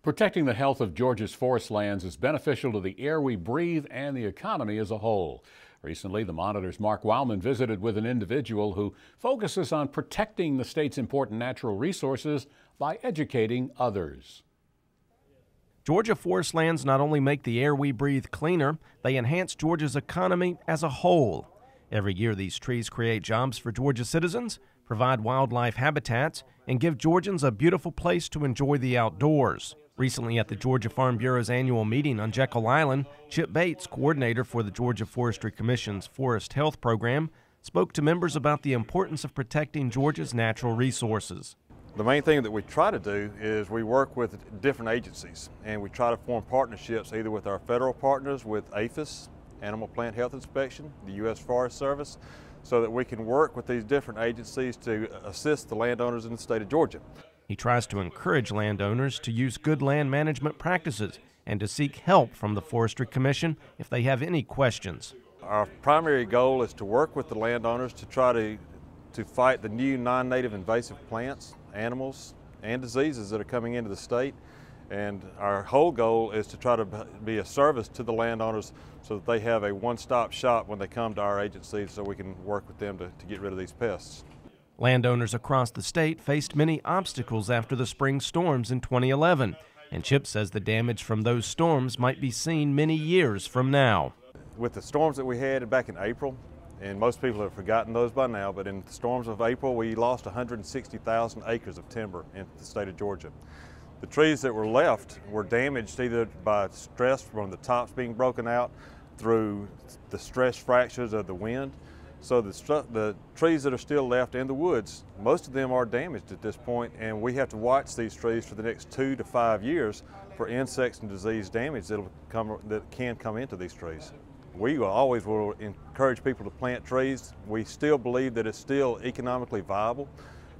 Protecting the health of Georgia's forest lands is beneficial to the air we breathe and the economy as a whole. Recently, the Monitor's Mark Wildman visited with an individual who focuses on protecting the state's important natural resources by educating others. Georgia forest lands not only make the air we breathe cleaner, they enhance Georgia's economy as a whole. Every year, these trees create jobs for Georgia citizens, provide wildlife habitats, and give Georgians a beautiful place to enjoy the outdoors. Recently at the Georgia Farm Bureau's annual meeting on Jekyll Island, Chip Bates, coordinator for the Georgia Forestry Commission's Forest Health Program, spoke to members about the importance of protecting Georgia's natural resources. The main thing that we try to do is we work with different agencies, and we try to form partnerships either with our federal partners, with APHIS, Animal Plant Health Inspection, the U.S. Forest Service, so that we can work with these different agencies to assist the landowners in the state of Georgia. He tries to encourage landowners to use good land management practices and to seek help from the Forestry Commission if they have any questions. Our primary goal is to work with the landowners to try to fight the new non-native invasive plants, animals, and diseases that are coming into the state. And our whole goal is to try to be a service to the landowners so that they have a one-stop shop when they come to our agency so we can work with them to get rid of these pests. Landowners across the state faced many obstacles after the spring storms in 2011, and Chip says the damage from those storms might be seen many years from now. With the storms that we had back in April, and most people have forgotten those by now, but in the storms of April, we lost 160,000 acres of timber in the state of Georgia. The trees that were left were damaged either by stress from the tops being broken out through the stress fractures of the wind. So the trees that are still left in the woods, most of them are damaged at this point, and we have to watch these trees for the next 2 to 5 years for insects and disease damage that can come into these trees. We always will encourage people to plant trees. We still believe that it's still economically viable.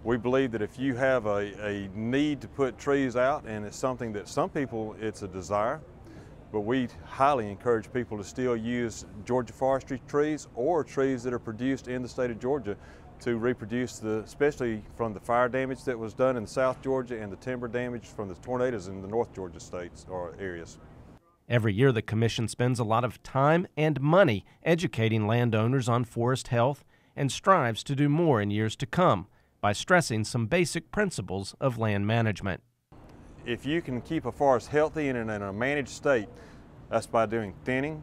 We believe that if you have a need to put trees out, and it's something that some people, it's a desire, but we highly encourage people to still use Georgia forestry trees or trees that are produced in the state of Georgia to reproduce, especially from the fire damage that was done in South Georgia and the timber damage from the tornadoes in the North Georgia states or areas. Every year, the Commission spends a lot of time and money educating landowners on forest health and strives to do more in years to come by stressing some basic principles of land management. If you can keep a forest healthy and in a managed state, that's by doing thinning,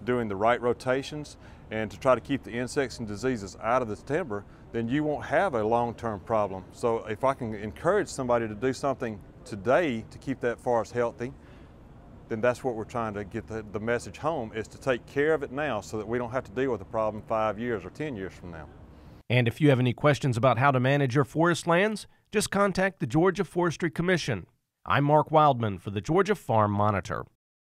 doing the right rotations, and to try to keep the insects and diseases out of the timber, then you won't have a long-term problem. So if I can encourage somebody to do something today to keep that forest healthy, then that's what we're trying to get the message home, is to take care of it now so that we don't have to deal with the problem 5 years or 10 years from now. And if you have any questions about how to manage your forest lands, just contact the Georgia Forestry Commission. I'm Mark Wildman for the Georgia Farm Monitor.